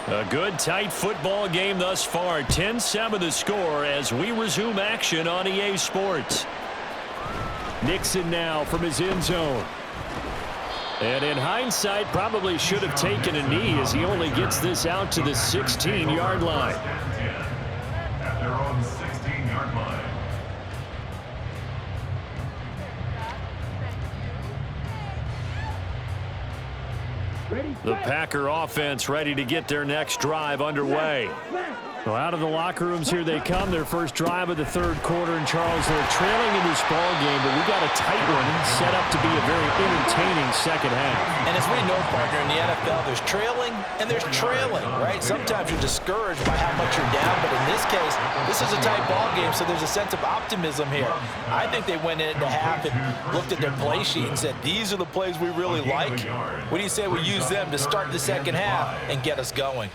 A good, tight football game thus far. 10-7 the score as we resume action on EA Sports. Nixon now from his end zone. And in hindsight, probably should have taken a knee as he only gets this out to the 16-yard line. At their own 16-yard line. The Packer offense ready to get their next drive underway. Well, out of the locker rooms here they come. Their first drive of the third quarter. And Charles, they're trailing in this ball game, but we got a tight one set up to be a very entertaining second half. And as we know, partner, in the NFL, there's trailing and there's trailing, right? Sometimes you're discouraged by how much you're down, but in this case, this is a tight ball game, so there's a sense of optimism here. I think they went into half and looked at their play sheet and said, these are the plays we really like. What do you say we use them to start the second half and get us going?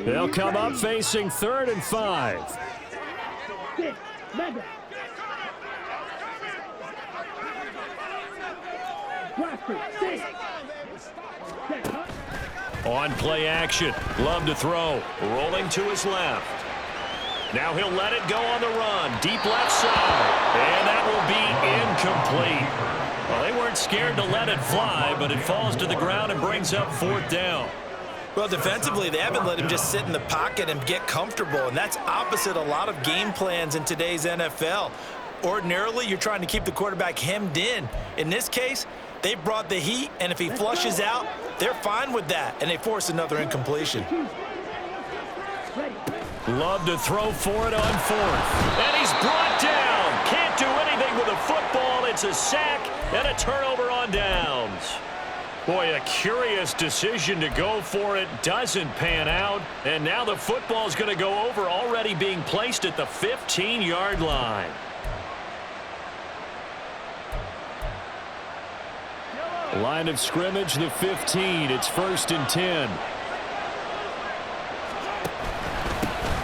They'll come up facing 3rd and 5. On play action. Love to throw. Rolling to his left. Now he'll let it go on the run. Deep left side. And that will be incomplete. Well, they weren't scared to let it fly, but it falls to the ground and brings up 4th down. Well, defensively, they haven't let him just sit in the pocket and get comfortable, and that's opposite a lot of game plans in today's NFL. Ordinarily, you're trying to keep the quarterback hemmed in. In this case, they brought the heat, and if he flushes out, they're fine with that, and they force another incompletion. Love to throw for it on 4th. And he's brought down. Can't do anything with a football. It's a sack and a turnover on downs. Boy, a curious decision to go for it. Doesn't pan out. And now the football's going to go over, already being placed at the 15-yard line. Line of scrimmage, the 15. It's 1st and 10.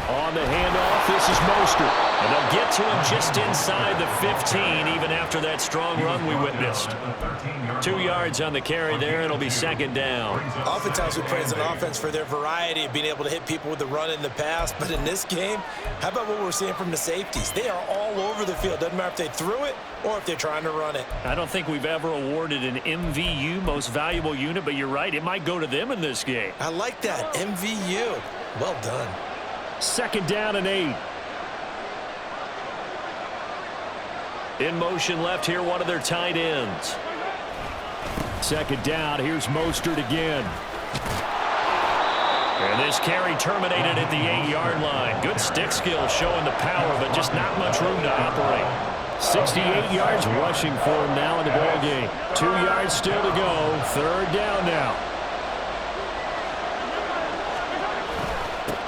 On the handoff, this is Mostert. And they'll get to him just inside the 15, even after that strong run we witnessed. 2 yards on the carry there. It'll be 2nd down. Oftentimes we praise an offense for their variety of being able to hit people with the run in the pass. But in this game, how about what we're seeing from the safeties? They are all over the field. Doesn't matter if they threw it or if they're trying to run it. I don't think we've ever awarded an MVU, most valuable unit, but you're right. It might go to them in this game. I like that. MVU. Well done. 2nd down and 8. In motion left here, one of their tight ends. 2nd down, here's Mostert again. And this carry terminated at the 8-yard line. Good stick skill showing the power, but just not much room to operate. 68 yards rushing for him now in the ball game. 2 yards still to go. 3rd down now.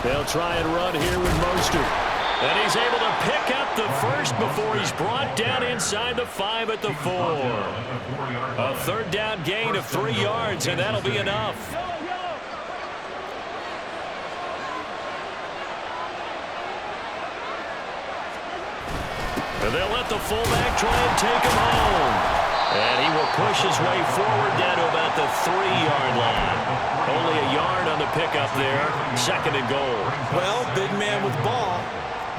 They'll try and run here with Mostert. And he's able to pick up the first before he's brought down inside the 5 at the 4. A 3rd down gain of 3 yards, and that'll be enough. And they'll let the fullback try and take him home. And he will push his way forward down to about the 3-yard line. Only a yard on the pickup there. 2nd and goal. Well, big man with ball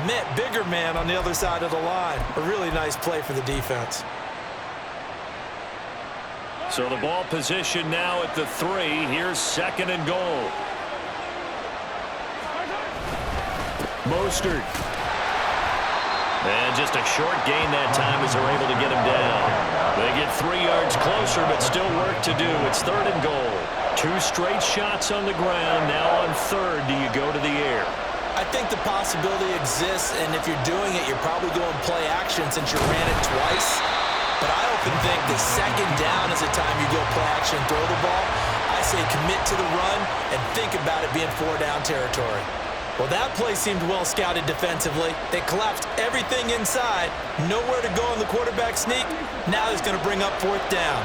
met bigger man on the other side of the line. A really nice play for the defense. So the ball position now at the 3. Here's 2nd and goal. Mostert. And just a short gain that time as they're able to get him down. They get 3 yards closer, but still work to do. It's 3rd and goal. 2 straight shots on the ground. Now on 3rd, do you go to the air? I think the possibility exists, and if you're doing it, you're probably going play action since you ran it twice. But I often think the 2nd down is the time you go play action and throw the ball. I say commit to the run and think about it being 4-down territory. Well, that play seemed well scouted defensively. They collapsed everything inside. Nowhere to go on the quarterback sneak. Now he's going to bring up 4th down.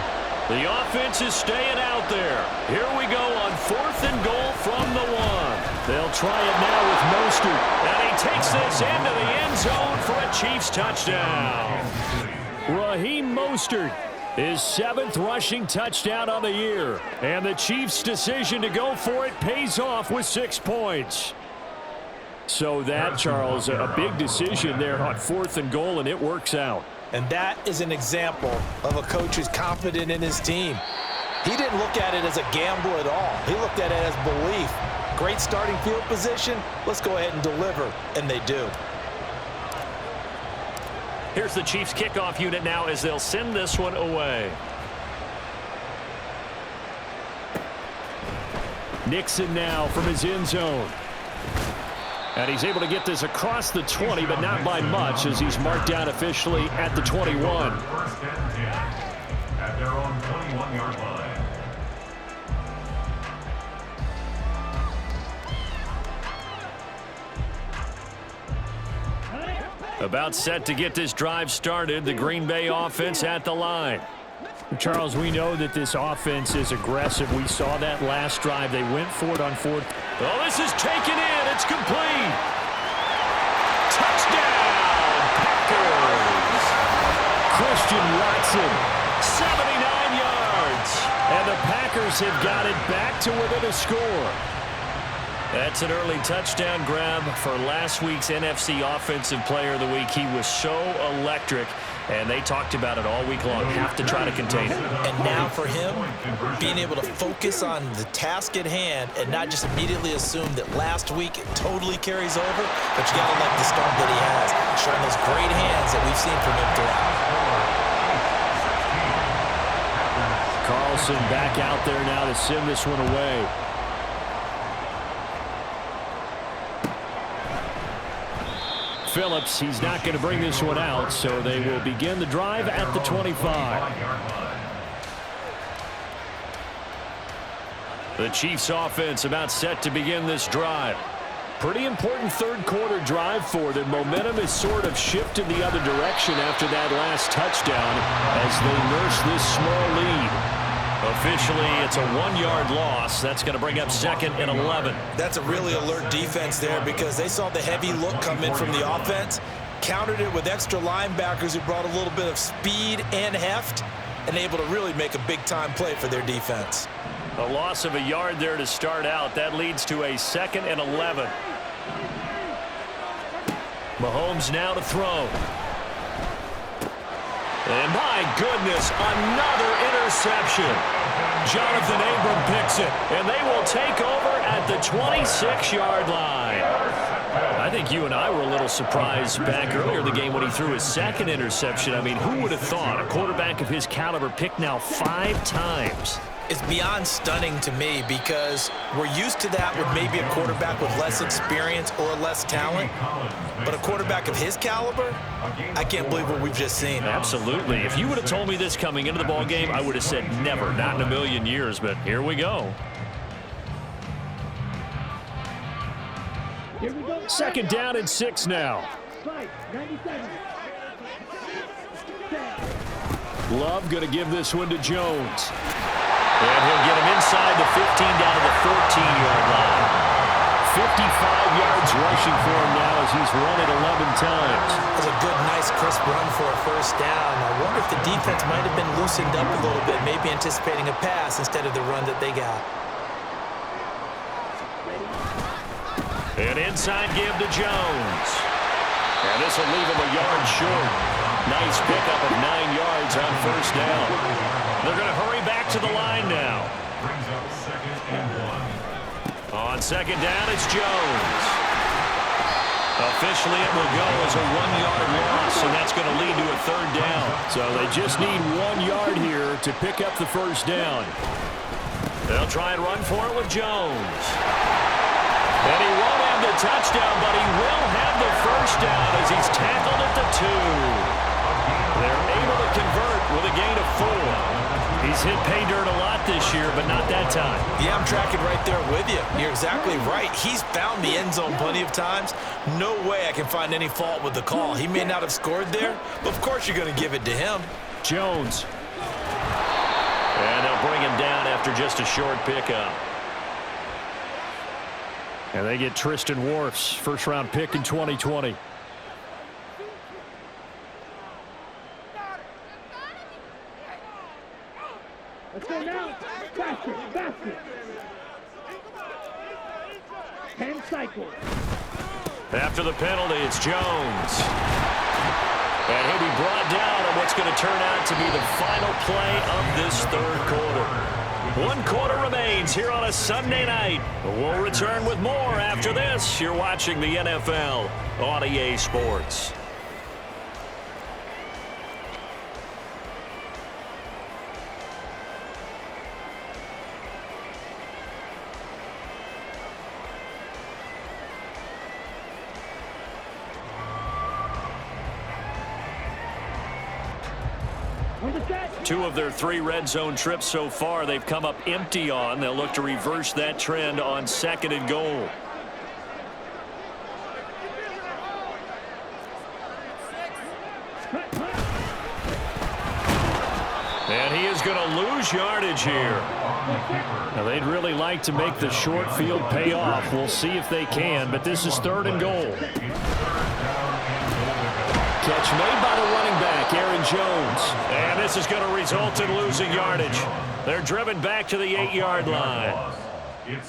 The offense is staying out there. Here we go on 4th and goal from the 1. They'll try it now with Mostert. And he takes this into the end zone for a Chiefs touchdown. Raheem Mostert, his 7th rushing touchdown on the year. And the Chiefs' decision to go for it pays off with 6 points. So that, Charles, a big decision there on 4th and goal, and it works out. And that is an example of a coach who's confident in his team. He didn't look at it as a gamble at all. He looked at it as belief. Great starting field position. Let's go ahead and deliver. And they do. Here's the Chiefs kickoff unit now as they'll send this one away. Nixon now from his end zone. And he's able to get this across the 20, but not by much as he's marked down officially at the 21. First and 10 at their own 21-yard line. About set to get this drive started, the Green Bay offense at the line. Charles, we know that this offense is aggressive. We saw that last drive. They went for it on 4th. Oh, this is taken in. It's complete. Touchdown, Packers. Christian Watson. 79 yards. And the Packers have got it back to within a score. That's an early touchdown grab for last week's NFC Offensive Player of the Week. He was so electric, and they talked about it all week long. Have to try to contain it. And now for him, being able to focus on the task at hand and not just immediately assume that last week it totally carries over, but you got to like the start that he has, showing those great hands that we've seen from him throughout. Carlson back out there now to send this one away. Phillips, he's not going to bring this one out, so they will begin the drive at the 25. The Chiefs offense about set to begin this drive. Pretty important third quarter drive for them. Momentum has sort of shifted the other direction after that last touchdown as they nurse this small lead. Officially, it's a 1-yard loss. That's going to bring up 2nd and 11. That's a really alert defense there because they saw the heavy look come in from the offense, countered it with extra linebackers who brought a little bit of speed and heft, and able to really make a big-time play for their defense. A loss of a yard there to start out. That leads to a 2nd and 11. Mahomes now to throw. And my goodness, another interception. Jonathan Abram picks it, and they will take over at the 26-yard line. I think you and I were a little surprised back earlier in the game when he threw his 2nd interception. I mean, who would have thought a quarterback of his caliber picked now 5 times? It's beyond stunning to me because we're used to that with maybe a quarterback with less experience or less talent. But a quarterback of his caliber, I can't believe what we've just seen. Absolutely. If you would have told me this coming into the ball game, I would have said never, not in a million years. But here we go. 2nd down and 6 now. Love going to give this one to Jones. And he'll get him inside the 15 down to the 14-yard line. 55 yards rushing for him now as he's run it 11 times. That's a good, nice, crisp run for a first down. I wonder if the defense might have been loosened up a little bit, maybe anticipating a pass instead of the run that they got. And inside give to Jones. And this will leave him a yard short. Nice pickup of 9 yards on first down. They're going to hurry back to the line now. Brings up 2nd and 1. On 2nd down, it's Jones. Officially, it will go as a 1-yard loss, and that's going to lead to a 3rd down. So they just need 1 yard here to pick up the first down. They'll try and run for it with Jones. And he won't have the touchdown, but he will have the first down as he's tackled at the 2. They're able to convert with a gain of 4. He's hit pay dirt a lot this year, but not that time. Yeah, I'm tracking right there with you. You're exactly right. He's found the end zone plenty of times. No way I can find any fault with the call. He may not have scored there, but of course you're going to give it to him. Jones. And they'll bring him down after just a short pickup. And they get Tristan Wirfs, first-round pick in 2020. Let's go now. Faster, faster. 10 cycles. After the penalty, it's Jones. And he'll be brought down on what's going to turn out to be the final play of this third quarter. 1 quarter remains here on a Sunday night. We'll return with more after this. You're watching the NFL on EA Sports. Two of their 3 red zone trips so far, they've come up empty on. They'll look to reverse that trend on 2nd and goal. And he is going to lose yardage here. Now, they'd really like to make the short field pay off. We'll see if they can, but this is 3rd and goal. Catch made by the running back, Aaron Jones. And this is going to result in losing yardage. They're driven back to the 8-yard line.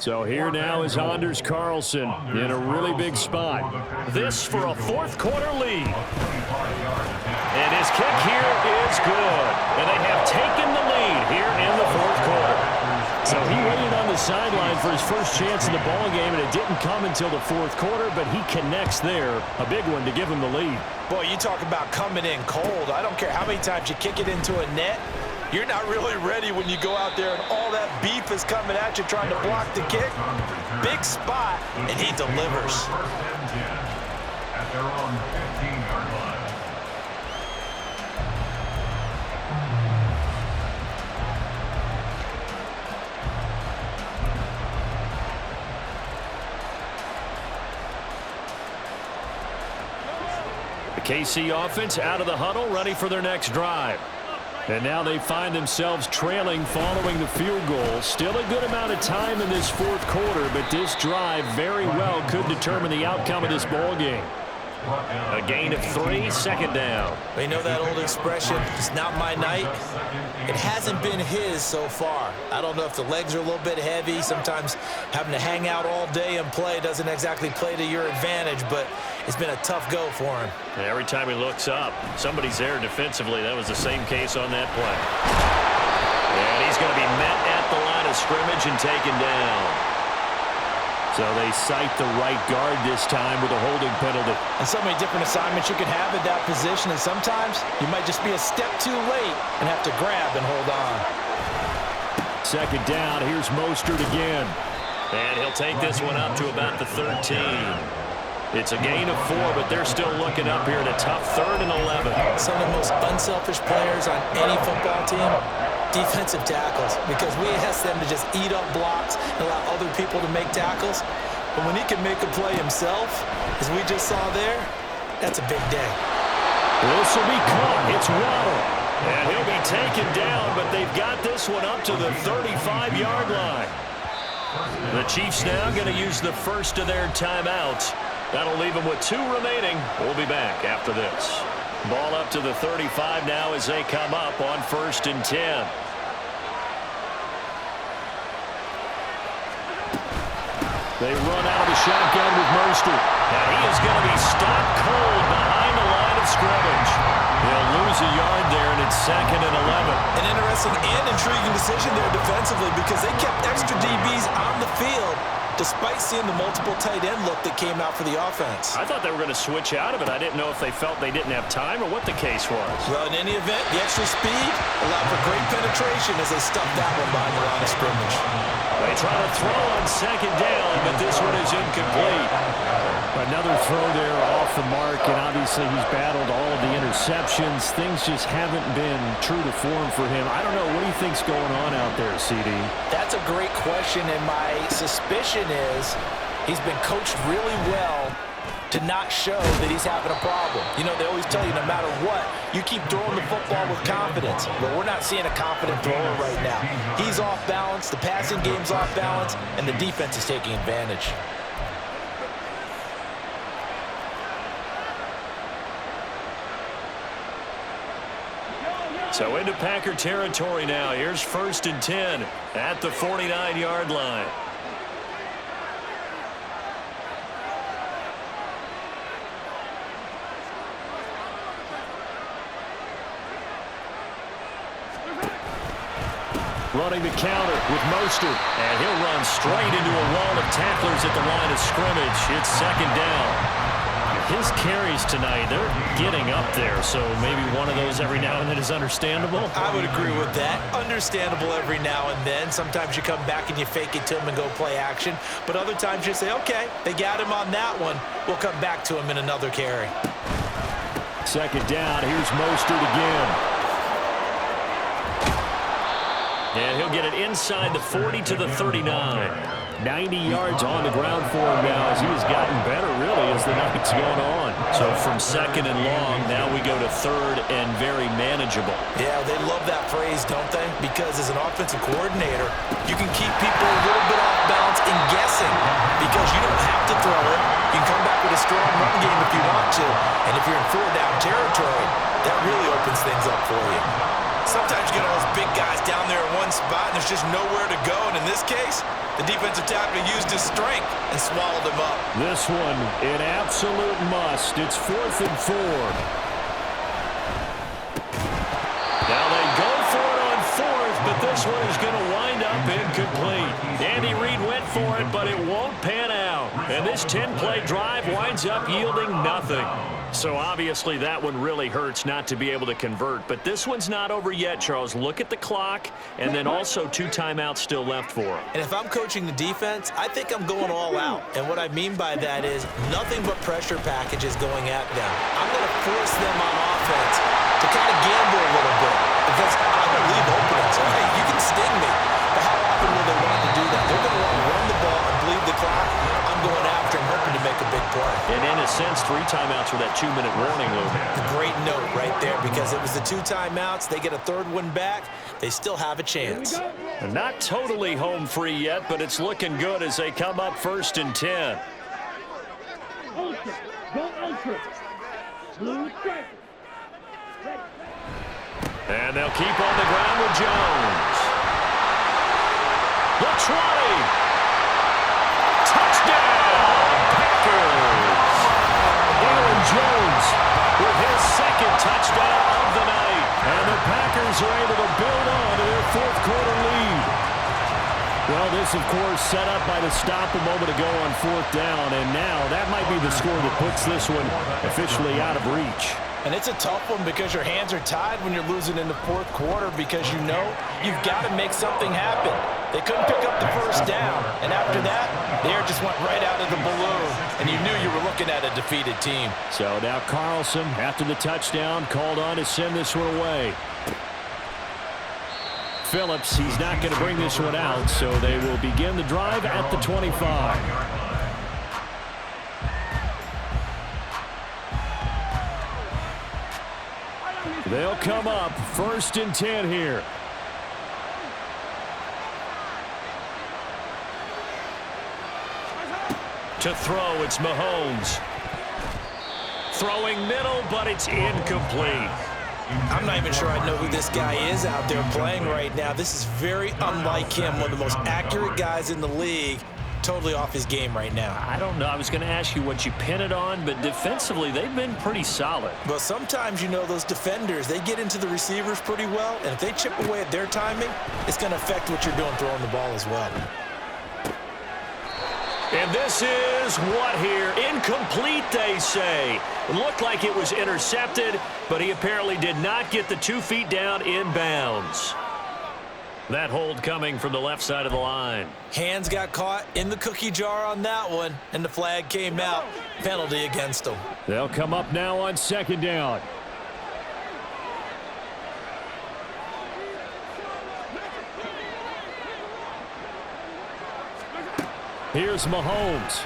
So here now is Anders Carlson in a really big spot. This for a 4th quarter lead. And his kick here is good. And they have taken the lead here in the 4th quarter. So he waited on the sideline for his first chance in the ball game, and it didn't come until the 4th quarter, but he connects there. A big one to give him the lead. Boy, you talk about coming in cold. I don't care how many times you kick it into a net. You're not really ready when you go out there and all that beef is coming at you trying to block the kick. Big spot, and he delivers. At their own 15-yard line. The KC offense out of the huddle, ready for their next drive. And now they find themselves trailing following the field goal. Still a good amount of time in this 4th quarter, but this drive very well could determine the outcome of this ball game. A gain of 3, 2nd down. We know that old expression, it's not my night. It hasn't been his so far. I don't know if the legs are a little bit heavy. Sometimes having to hang out all day and play doesn't exactly play to your advantage, but it's been a tough go for him. And every time he looks up, somebody's there defensively. That was the same case on that play. And he's going to be met at the line of scrimmage and taken down. So they cite the right guard this time with a holding penalty. And so many different assignments you can have at that position, and sometimes you might just be a step too late and have to grab and hold on. 2nd down, here's Mostert again. And he'll take this one up to about the 13. It's a gain of 4, but they're still looking up here at a tough 3rd and 11. Some of the most unselfish players on any football team, defensive tackles, because we ask them to just eat up blocks and allow other people to make tackles. But when he can make a play himself, as we just saw there, that's a big day. This will be caught. It's Waddle. And he'll be taken down, but they've got this one up to the 35-yard line. The Chiefs now going to use the first of their timeouts. That'll leave them with 2 remaining. We'll be back after this. Ball up to the 35 now as they come up on 1st and 10. They run out of the shotgun with Mostert. And he is going to be stopped cold behind the line of scrimmage. They'll lose a yard there, and it's 2nd and 11. An interesting and intriguing decision there defensively because they kept extra DBs on the field despite seeing the multiple tight end look that came out for the offense. I thought they were going to switch out of it. I didn't know if they felt they didn't have time or what the case was. Well, in any event, the extra speed allowed for great penetration as they stuffed that one behind the line of scrimmage. They try to throw on 2nd down, but this one is incomplete. Another throw there off the mark, and obviously he's battled all of the interceptions. Things just haven't been true to form for him. I don't know. What do you think's going on out there, CD? That's a great question, and my suspicion is he's been coached really well to not show that he's having a problem. You know, they always tell you no matter what, you keep throwing the football with confidence. But we're not seeing a confident thrower right now. He's off balance, the passing game's off balance, and the defense is taking advantage. So into Packer territory now. Here's 1st and 10 at the 49-yard line. Running the counter with Mostert. And he'll run straight into a wall of tacklers at the line of scrimmage. It's 2nd down. His carries tonight, they're getting up there, so maybe one of those every now and then is understandable. I would agree with that. Understandable every now and then. Sometimes you come back and you fake it to him and go play action. But other times you say, okay, they got him on that one. We'll come back to him in another carry. 2nd down. Here's Mostert again. And he'll get it inside the 40 to the 39. 90 yards on the ground for him now as he has gotten better, really, as the night's gone on. So from 2nd and long, now we go to 3rd and very manageable. Yeah, they love that phrase, don't they? Because as an offensive coordinator, you can keep people a little bit off balance and guessing because you don't have to throw it. You can come back with a strong run game if you want to. And if you're in 4-down territory, that really opens things up for you. Sometimes you get all those big guys down there in one spot, and there's just nowhere to go. And in this case, the defensive tackle used his strength and swallowed him up. This one, an absolute must. It's 4th and 4. Now they go for it on 4th, but this one is going to wind up incomplete. Andy Reid went for it, but it won't pan out. And this 10-play drive winds up yielding nothing. So obviously that one really hurts not to be able to convert. But this one's not over yet, Charles. Look at the clock, and then also 2 timeouts still left for him. And if I'm coaching the defense, I think I'm going all out. And what I mean by that is nothing but pressure packages going at them. I'm going to force them on offense to kind of gamble a little bit because I will leave openings. So, hey, you can sting me, but how often will they want to do that? They're going to want to run the ball and bleed the clock. I'm going after them, hoping to make a big play. And in a sense, 3 timeouts with that 2-minute warning, Lou. A great note right there because it was the 2 timeouts. They get a 3rd one back. They still have a chance. Not totally home free yet, but it's looking good as they come up 1st and 10. Ultra. Go ultra. Blue strike. And they'll keep on the ground with Jones. The 20. Touchdown, Packers! Aaron Jones With his 2nd touchdown of the night. and the Packers are able to build on to their 4th quarter lead. Well, this, of course, set up by the stop a moment ago on 4th down, and now that might be the score that puts this one officially out of reach. And it's a tough one because your hands are tied when you're losing in the 4th quarter because you know you've got to make something happen. They couldn't pick up the 1st down, and after that, the air just went right out of the balloon, and you knew you were looking at a defeated team. So now Carlson, after the touchdown, called on to send this one away. Phillips, he's not going to bring this one out, so they will begin the drive at the 25. They'll come up 1st and 10 here. To throw, it's Mahomes. Throwing middle, but it's incomplete. I'm not even sure I know who this guy is out there playing right now. This is very unlike him, one of the most accurate guys in the league. Totally off his game right now. I don't know. I was going to ask you what you pin it on, but defensively, they've been pretty solid. But sometimes, you know, those defenders, they get into the receivers pretty well, and if they chip away at their timing, it's going to affect what you're doing throwing the ball as well. And this is what here? Incomplete, they say. It looked like it was intercepted, but he apparently did not get the 2 feet down in bounds. That hold coming from the left side of the line. Hands got caught in the cookie jar on that one, and the flag came out. Penalty against them. They'll come up now on 2nd down. Here's Mahomes.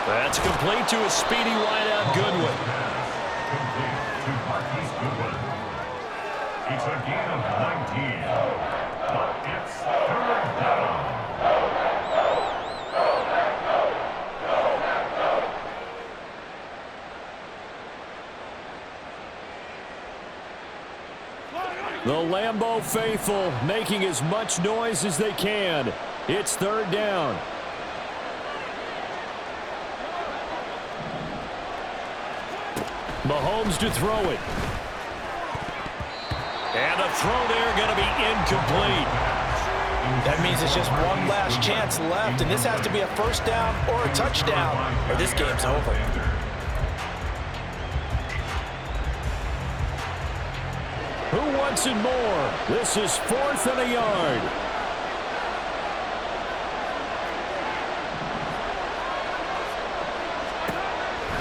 That's complete to a speedy wideout Goodwin. It's a gain of 19. But it's 3rd down. The Lambeau faithful making as much noise as they can. It's third down. Mahomes to throw it. And the throw there going to be incomplete. That means it's just one last chance left, and this has to be a first down or a touchdown, or this game's over. Who wants it more? This is 4th and a yard.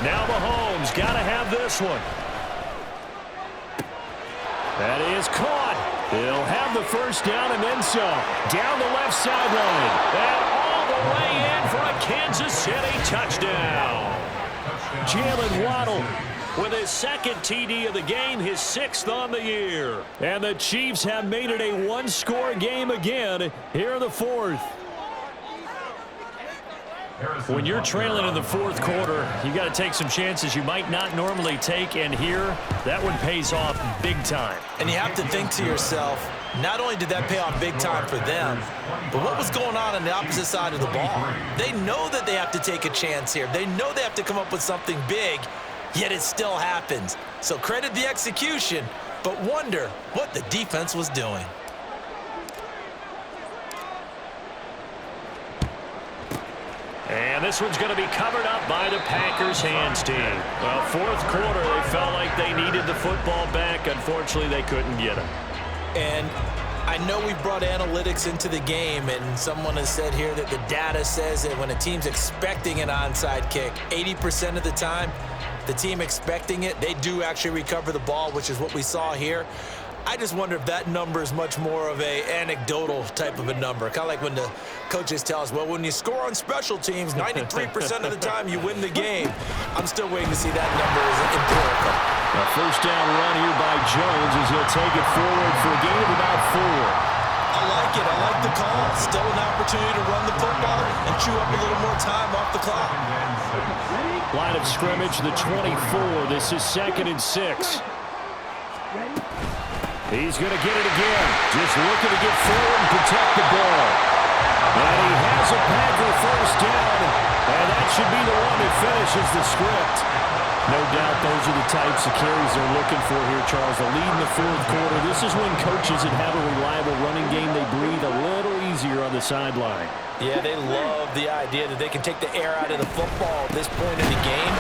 Now Mahomes got to have this one. That is caught. They'll have the first down and then some. Down the left sideline. And all the way in for a Kansas City touchdown. Jalen Waddle with his second TD of the game, his 6th on the year. And the Chiefs have made it a one-score game again here in the 4th. When you're trailing in the 4th quarter, you got to take some chances you might not normally take, and here, that one pays off big time. And you have to think to yourself, not only did that pay off big time for them, but what was going on the opposite side of the ball? They know that they have to take a chance here. They know they have to come up with something big, yet it still happens. So credit the execution, but wonder what the defense was doing. And this one's going to be covered up by the Packers hands team. Well, 4th quarter, they felt like they needed the football back. Unfortunately, they couldn't get it. And I know we brought analytics into the game, and someone has said here that the data says that when a team's expecting an onside kick, 80% of the time, the team expecting it, they do actually recover the ball, which is what we saw here. I just wonder if that number is much more of a anecdotal type of a number. Kind of like when the coaches tell us, well, when you score on special teams, 93% of the time you win the game. I'm still waiting to see that number as empirical. A first down run here by Jones as he'll take it forward for a gain of about 4. I like it. I like the call. Still an opportunity to run the football and chew up a little more time off the clock. Line of scrimmage, the 24. This is 2nd and 6. He's going to get it again. Just looking to get forward and protect the ball. And he has a Packer first down. And that should be the one that finishes the script. No doubt those are the types of carries they're looking for here, Charles. The lead in the 4th quarter. This is when coaches that have a reliable running game, they breathe a little easier on the sideline. Yeah, they love the idea that they can take the air out of the football at this point in the game.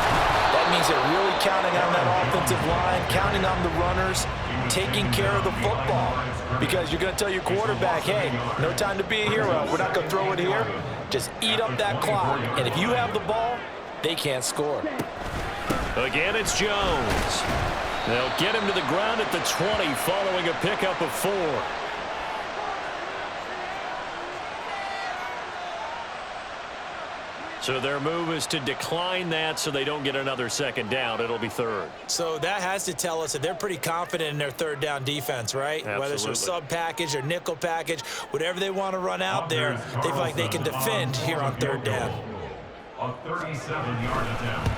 That means they're really counting on that offensive line, counting on the runners, taking care of the football. Because you're going to tell your quarterback, hey, no time to be a hero. We're not going to throw it here. Just eat up that clock. And if you have the ball, they can't score. Again, it's Jones. They'll get him to the ground at the 20 following a pickup of 4. So their move is to decline that so they don't get another second down. It'll be 3rd. So that has to tell us that they're pretty confident in their third down defense, right? Absolutely. Whether it's a sub package or nickel package, whatever they want to run out there, they feel like they can defend here on 3rd down. A 37-yard attempt.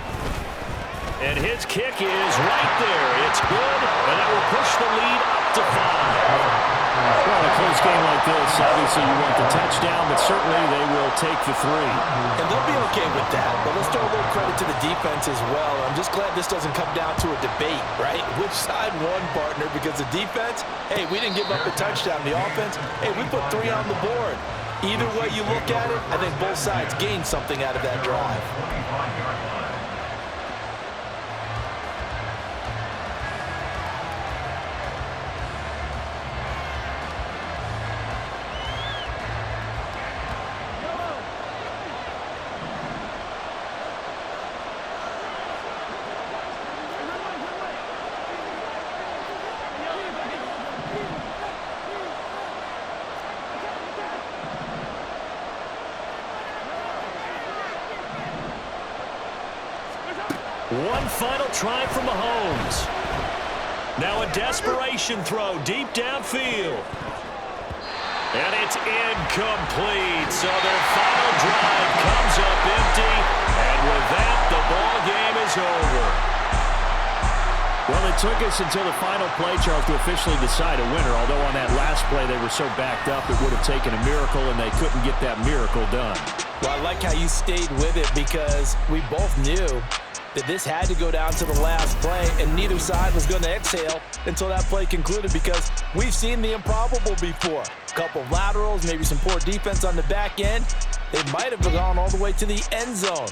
And his kick is right there. It's good, and that will push the lead up to 5. Well, in a close game like this, obviously you want the touchdown, but certainly they will take the 3. And they'll be okay with that. But let's throw a little credit to the defense as well. I'm just glad this doesn't come down to a debate, right? Which side won, partner? Because the defense, hey, we didn't give up a touchdown. The offense, hey, we put 3 on the board. Either way you look at it, I think both sides gained something out of that drive. 25-yard line. One final try from Mahomes. Now a desperation throw deep downfield. And it's incomplete. So their final drive comes up empty. And with that, the ball game is over. Well, it took us until the final play, Charles, to officially decide a winner, although on that last play they were so backed up it would have taken a miracle, and they couldn't get that miracle done. Well, I like how you stayed with it because we both knew that this had to go down to the last play, and neither side was going to exhale until that play concluded because we've seen the improbable before. A couple laterals, maybe some poor defense on the back end. They might have gone all the way to the end zone.